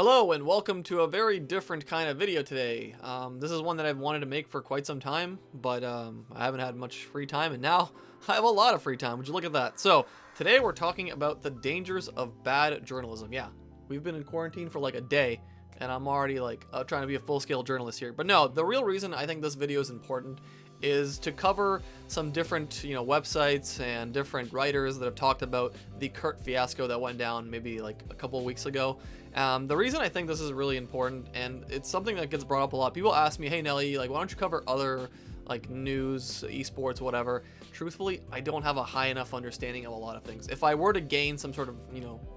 Hello and welcome to a very different kind of video today. This is one that I've wanted to make for quite some time, but I haven't had much free time, and now I have a lot of free time. Would you look at that? So today we're talking about the dangers of bad journalism. Yeah, we've been in quarantine for like a day, and I'm already like trying to be a full-scale journalist here. But no, the real reason I think this video is important is to cover some different, websites and different writers that have talked about the Kurt fiasco that went down maybe like a couple of weeks ago. The reason I think this is really important, and it's something that gets brought up a lot. People ask me, hey Nelly, like, why don't you cover other like news, esports, whatever. Truthfully, I don't have a high enough understanding of a lot of things. If I were to gain some sort of,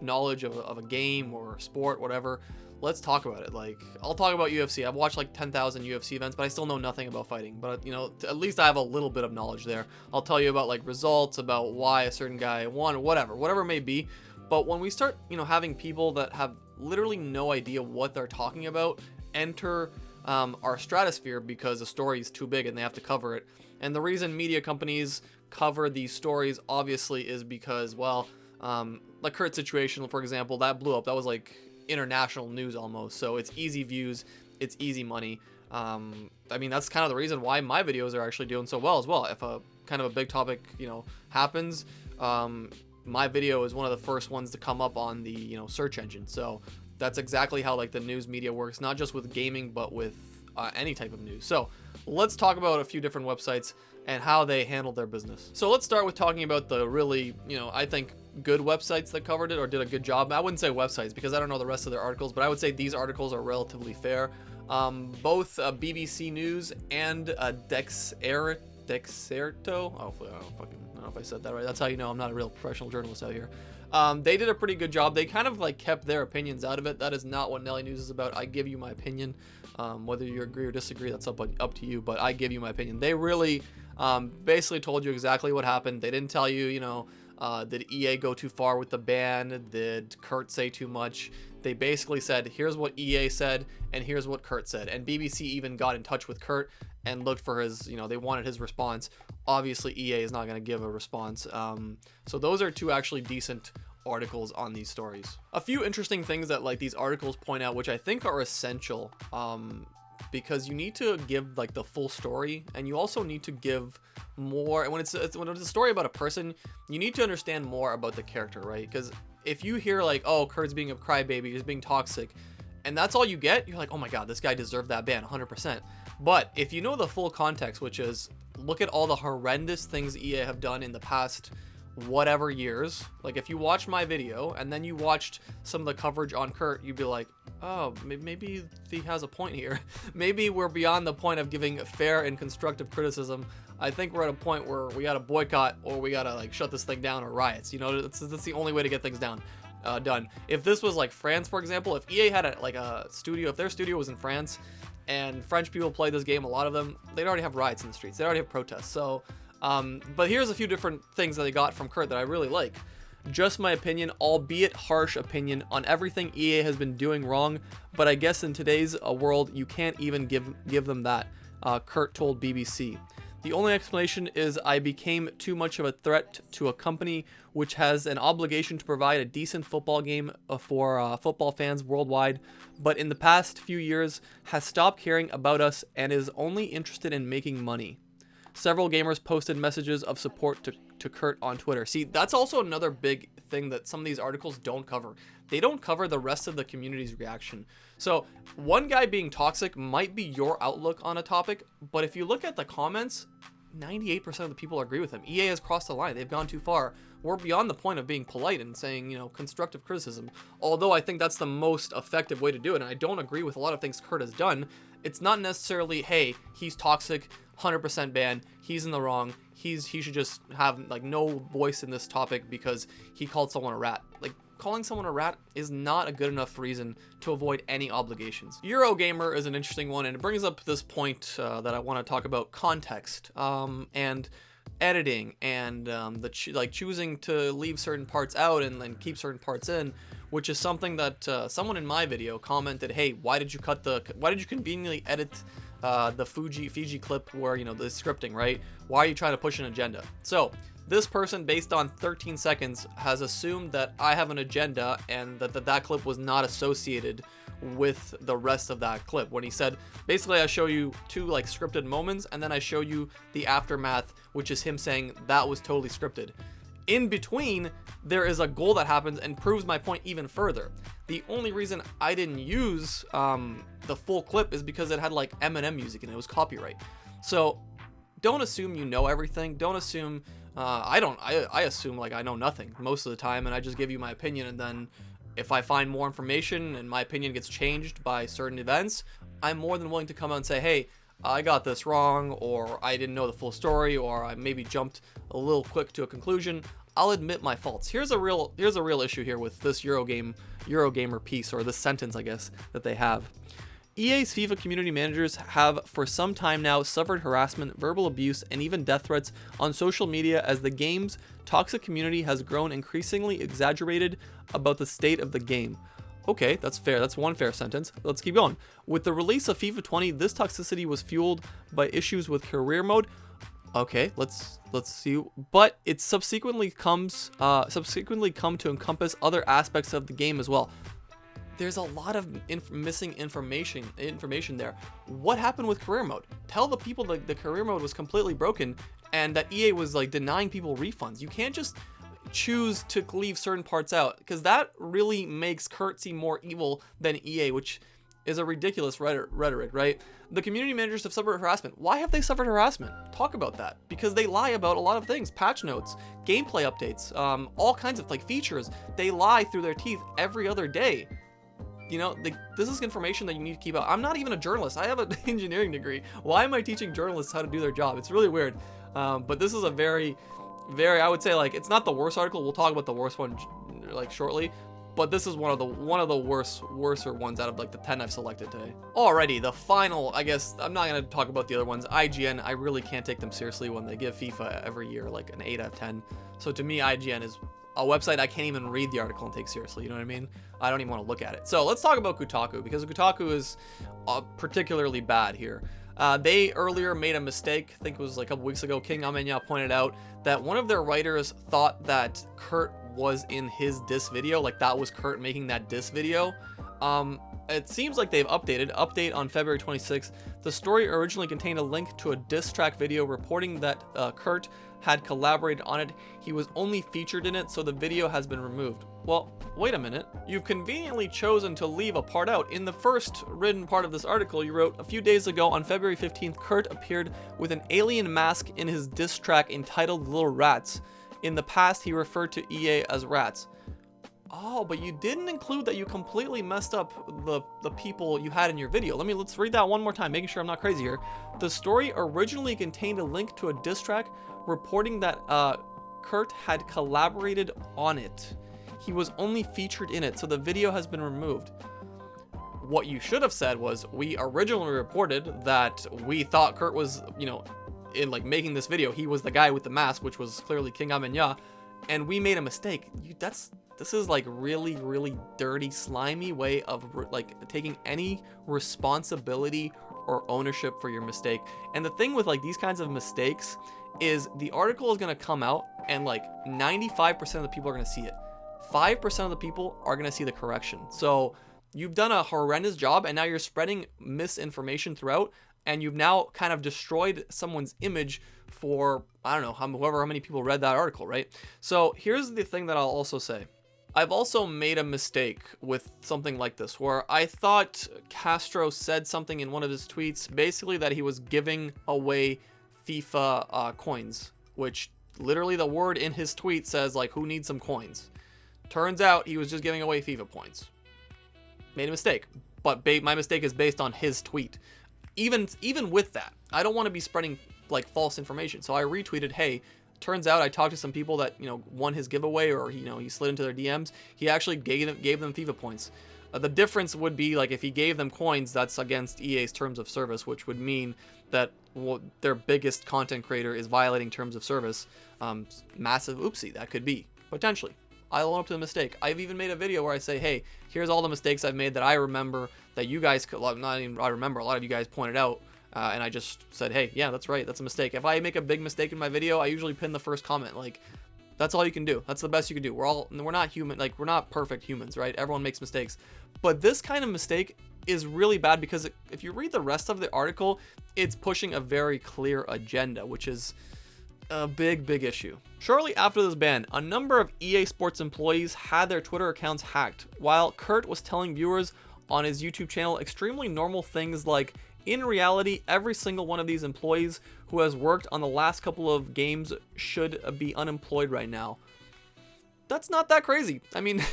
knowledge of a game or sport, whatever, let's talk about it. Like, I'll talk about UFC. I've watched like 10,000 UFC events, but I still know nothing about fighting. But, at least I have a little bit of knowledge there. I'll tell you about like results, about why a certain guy won, whatever it may be. But when we start, having people that have literally no idea what they're talking about enter our stratosphere because the story is too big and they have to cover it. And the reason media companies cover these stories obviously is because, well, the Kurt situation, for example, that blew up. That was like international news almost. So it's easy views, it's easy money. I mean, that's kind of the reason why my videos are actually doing so well as well. If a kind of a big topic, happens, my video is one of the first ones to come up on the, search engine. So that's exactly how like the news media works, not just with gaming, but with any type of news. So let's talk about a few different websites and how they handle their business. So let's start with talking about the really, I think good websites that covered it or did a good job. I wouldn't say websites because I don't know the rest of their articles, but I would say these articles are relatively fair. Both BBC News and Dexerto. Oh, I don't know if I said that right. That's how you know I'm not a real professional journalist out here. They did a pretty good job. They kind of like kept their opinions out of it. That is not what Nelly News is about. I give you my opinion. Whether you agree or disagree, that's up to you, but I give you my opinion. They really basically told you exactly what happened. They didn't tell you, did EA go too far with the ban? Did Kurt say too much? They basically said, here's what EA said, and here's what Kurt said. And BBC even got in touch with Kurt and looked for his, they wanted his response. Obviously, EA is not going to give a response. So those are two actually decent articles on these stories. A few interesting things that like these articles point out, which I think are essential, because you need to give like the full story, and you also need to give more. And when it's a story about a person, you need to understand more about the character, right? Because if you hear like, oh, Kurt's being a crybaby, he's being toxic, and that's all you get, you're like, oh my god, this guy deserved that ban 100%. But if you know the full context, which is look at all the horrendous things EA have done in the past whatever years, like if you watched my video and then you watched some of the coverage on Kurt, you'd be like, oh, maybe he has a point here. Maybe we're beyond the point of giving fair and constructive criticism. I think we're at a point where we gotta boycott or we gotta like shut this thing down or riots. That's the only way to get things done. If this was like France, for example, if EA had a studio, if their studio was in France and French people play this game, a lot of them, they'd already have riots in the streets. They already have protests. So, but here's a few different things that they got from Kurt that I really like. Just my opinion, albeit harsh opinion, on everything EA has been doing wrong, but I guess in today's world, you can't even give them that, Kurt told BBC. The only explanation is I became too much of a threat to a company which has an obligation to provide a decent football game for football fans worldwide, but in the past few years has stopped caring about us and is only interested in making money. Several gamers posted messages of support to Kurt on Twitter. See, that's also another big thing that some of these articles don't cover. They don't cover the rest of the community's reaction. So one guy being toxic might be your outlook on a topic, but if you look at the comments, 98% of the people agree with him. EA has crossed the line. They've gone too far. We're beyond the point of being polite and saying, constructive criticism. Although I think that's the most effective way to do it, and I don't agree with a lot of things Kurt has done. It's not necessarily, hey, he's toxic, 100% ban, he's in the wrong, he should just have like no voice in this topic because he called someone a rat. Like, calling someone a rat is not a good enough reason to avoid any obligations. Eurogamer is an interesting one, and it brings up this point that I want to talk about: context and editing and choosing to leave certain parts out and then keep certain parts in, which is something that someone in my video commented, hey, why did you conveniently edit the Fiji clip where, the scripting, right? Why are you trying to push an agenda? So this person, based on 13 seconds, has assumed that I have an agenda and that clip was not associated with the rest of that clip, when he said, basically, I show you 2 like scripted moments, and then I show you the aftermath, which is him saying that was totally scripted. In between, there is a goal that happens and proves my point even further. The only reason I didn't use the full clip is because it had like Eminem music and it was copyright. So don't assume you know everything. Don't assume I assume like I know nothing most of the time, and I just give you my opinion, and then if I find more information and my opinion gets changed by certain events, I'm more than willing to come out and say, hey, I got this wrong, or I didn't know the full story, or I maybe jumped a little quick to a conclusion. I'll admit my faults. Here's a real issue here with this Eurogamer piece, or this sentence, I guess, that they have. EA's FIFA community managers have for some time now suffered harassment, verbal abuse, and even death threats on social media as the game's toxic community has grown increasingly exaggerated about the state of the game. Okay, that's fair. That's one fair sentence. Let's keep going. With the release of FIFA 20, this toxicity was fueled by issues with career mode. Okay, let's see. But it subsequently come to encompass other aspects of the game as well. There's a lot of missing information there. What happened with career mode? Tell the people that the career mode was completely broken and that EA was like denying people refunds. You can't just choose to leave certain parts out, because that really makes Kurt seem more evil than EA, which is a ridiculous rhetoric, right? The community managers have suffered harassment. Why have they suffered harassment? Talk about that. Because they lie about a lot of things. Patch notes, gameplay updates, all kinds of like features. They lie through their teeth every other day. You know, this is information that you need to keep out. I'm not even a journalist. I have an engineering degree. Why am I teaching journalists how to do their job? It's really weird. But this is a very, I would say, like, it's not the worst article. We'll talk about the worst one like shortly. But this is one of the worser ones out of like the 10 I've selected today. Alrighty, the final, I guess, I'm not going to talk about the other ones. IGN, I really can't take them seriously when they give FIFA every year like an 8 out of 10. So to me, IGN is a website I can't even read the article and take seriously, you know what I mean? I don't even want to look at it. So let's talk about Kotaku, because Kotaku is particularly bad here. They earlier made a mistake. I think it was like a couple weeks ago. King Amenya pointed out that one of their writers thought that Kurt was in his diss video, like that was Kurt making that diss video. It seems like they've update on February 26th. The story originally contained a link to a diss track video reporting that Kurt had collaborated on it. He was only featured in it, so the video has been removed. Well, wait a minute. You've conveniently chosen to leave a part out. In the first written part of this article, you wrote, a few days ago on February 15th, Kurt appeared with an alien mask in his diss track entitled Little Rats. In the past, he referred to EA as rats. Oh, but you didn't include that you completely messed up the people you had in your video. Let's read that one more time, making sure I'm not crazy here. The story originally contained a link to a diss track reporting that Kurt had collaborated on it. He was only featured in it, so the video has been removed. What you should have said was, we originally reported that we thought Kurt was, you know, in like making this video, he was the guy with the mask, which was clearly King Amenya, and we made a mistake. This is like really dirty, slimy way of like taking any responsibility or ownership for your mistake. And the thing with like these kinds of mistakes is the article is going to come out and like 95% of the people are going to see it. 5% of the people are going to see the correction. So you've done a horrendous job, and now you're spreading misinformation throughout, and you've now kind of destroyed someone's image for, I don't know, however many people read that article, right? So here's the thing that I'll also say. I've also made a mistake with something like this, where I thought Castro said something in one of his tweets, basically that he was giving away FIFA coins, which literally the word in his tweet says, like, who needs some coins? Turns out he was just giving away FIFA points. Made a mistake, but my mistake is based on his tweet. Even with that, I don't want to be spreading like false information. So I retweeted, hey, turns out I talked to some people that, you know, won his giveaway, or, you know, he slid into their DMs. He actually gave them FIFA points. The difference would be, like, if he gave them coins, that's against EA's terms of service, which would mean that their biggest content creator is violating terms of service. Massive oopsie, that could be, potentially. I'll own up to the mistake. I've even made a video where I say, hey, here's all the mistakes I've made that I remember that you guys, not even I remember, a lot of you guys pointed out. And I just said, hey, yeah, that's right, that's a mistake. If I make a big mistake in my video, I usually pin the first comment. Like, That's all you can do. That's the best you can do. We're not human, like we're not perfect humans, right? Everyone makes mistakes. But this kind of mistake is really bad because if you read the rest of the article, it's pushing a very clear agenda, which is a big issue. Shortly after this ban, a number of EA Sports employees had their Twitter accounts hacked, while Kurt was telling viewers on his YouTube channel extremely normal things like, in reality, every single one of these employees who has worked on the last couple of games should be unemployed right now. That's not that crazy. I mean,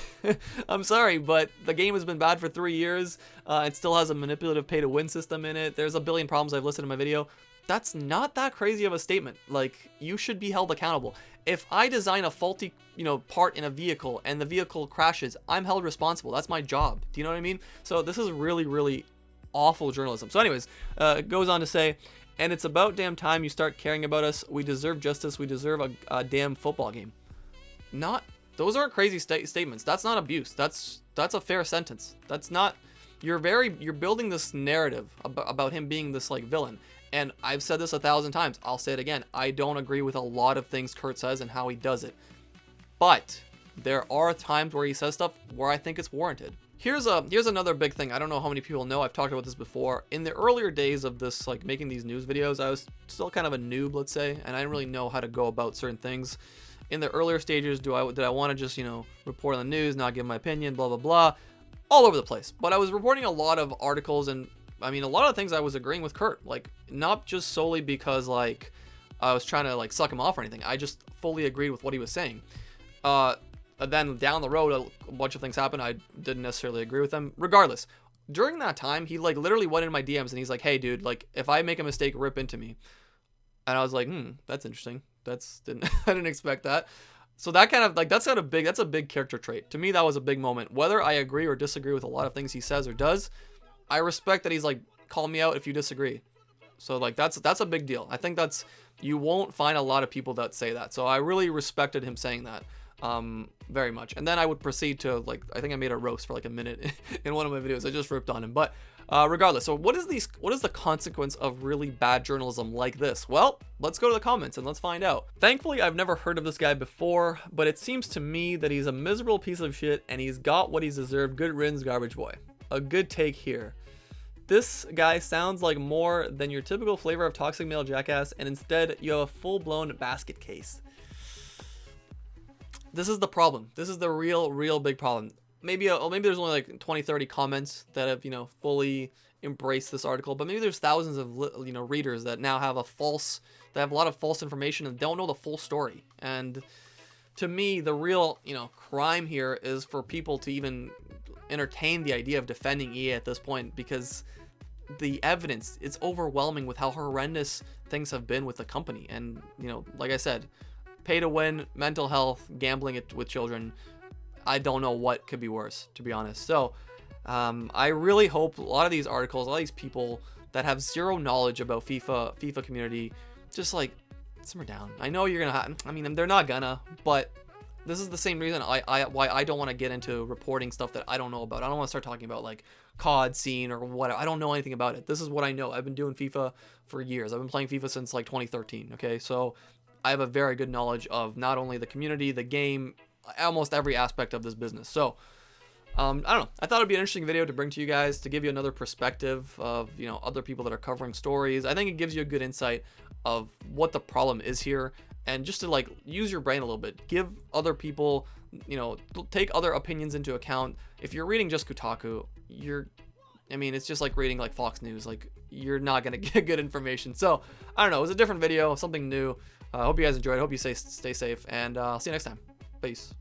I'm sorry, but the game has been bad for 3 years. It still has a manipulative pay-to-win system in it. There's a billion problems I've listed in my video. That's not that crazy of a statement. Like, you should be held accountable. If I design a faulty, part in a vehicle and the vehicle crashes, I'm held responsible. That's my job. Do you know what I mean? So this is really awful journalism. So anyways, it goes on to say, and it's about damn time you start caring about us. We deserve justice. We deserve a damn football game. Those aren't crazy statements. That's not abuse. That's a fair sentence. That's not, you're building this narrative about him being this like villain. And I've said this 1,000 times. I'll say it again. I don't agree with a lot of things Kurt says and how he does it. But there are times where he says stuff where I think it's warranted. Here's another big thing. I don't know how many people know. I've talked about this before. In the earlier days of this, like making these news videos, I was still kind of a noob, let's say, and I didn't really know how to go about certain things. In the earlier stages, did I want to just, report on the news, not give my opinion, blah, blah, blah, all over the place. But I was reporting a lot of articles, and I mean, a lot of things I was agreeing with Kurt, like not just solely because like I was trying to like suck him off or anything. I just fully agreed with what he was saying. Then down the road, a bunch of things happened. I didn't necessarily agree with them. Regardless, during that time, he like literally went in my DMs and he's like, "Hey, dude, like if I make a mistake, rip into me." And I was like, that's interesting. I didn't expect that. So that kind of like, that's a big character trait. To me, that was a big moment. Whether I agree or disagree with a lot of things he says or does, I respect that he's like, call me out if you disagree. So like, that's a big deal. I think you won't find a lot of people that say that. So I really respected him saying that. Very much. And then I would proceed to like, I think I made a roast for like a minute in one of my videos. I just ripped on him. But regardless, so what is the consequence of really bad journalism like this? Well, let's go to the comments and let's find out. Thankfully, I've never heard of this guy before, but it seems to me that he's a miserable piece of shit and he's got what he's deserved. Good riddance, garbage boy. A good take here. This guy sounds like more than your typical flavor of toxic male jackass, and instead you have a full-blown basket case. This is the problem. This is the real big problem. Maybe there's only like 20-30 comments that have, fully embraced this article, but maybe there's thousands of, readers that now have a lot of false information and don't know the full story. And to me, the real, crime here is for people to even entertain the idea of defending EA at this point, because the evidence, it's overwhelming with how horrendous things have been with the company. And, like I said, pay to win, mental health, gambling with children. I don't know what could be worse, to be honest. So I really hope a lot of these articles, a lot of these people that have zero knowledge about FIFA community, just like simmer down. I know you're gonna they're not gonna, but this is the same reason why I don't want to get into reporting stuff that I don't know about. I don't want to start talking about like COD scene or whatever. I don't know anything about it. This is what I know. I've been doing FIFA for years. I've been playing FIFA since like 2013. Okay, so I have a very good knowledge of not only the community, the game, almost every aspect of this business. So I don't know. I thought it'd be an interesting video to bring to you guys, to give you another perspective of, other people that are covering stories. I think it gives you a good insight of what the problem is here, and just to like use your brain a little bit, give other people, take other opinions into account. If you're reading just Kotaku, it's just like reading like Fox News. Like, you're not going to get good information. So I don't know. It was a different video, something new. I hope you guys enjoyed. I hope you stay safe, and I'll see you next time. Peace.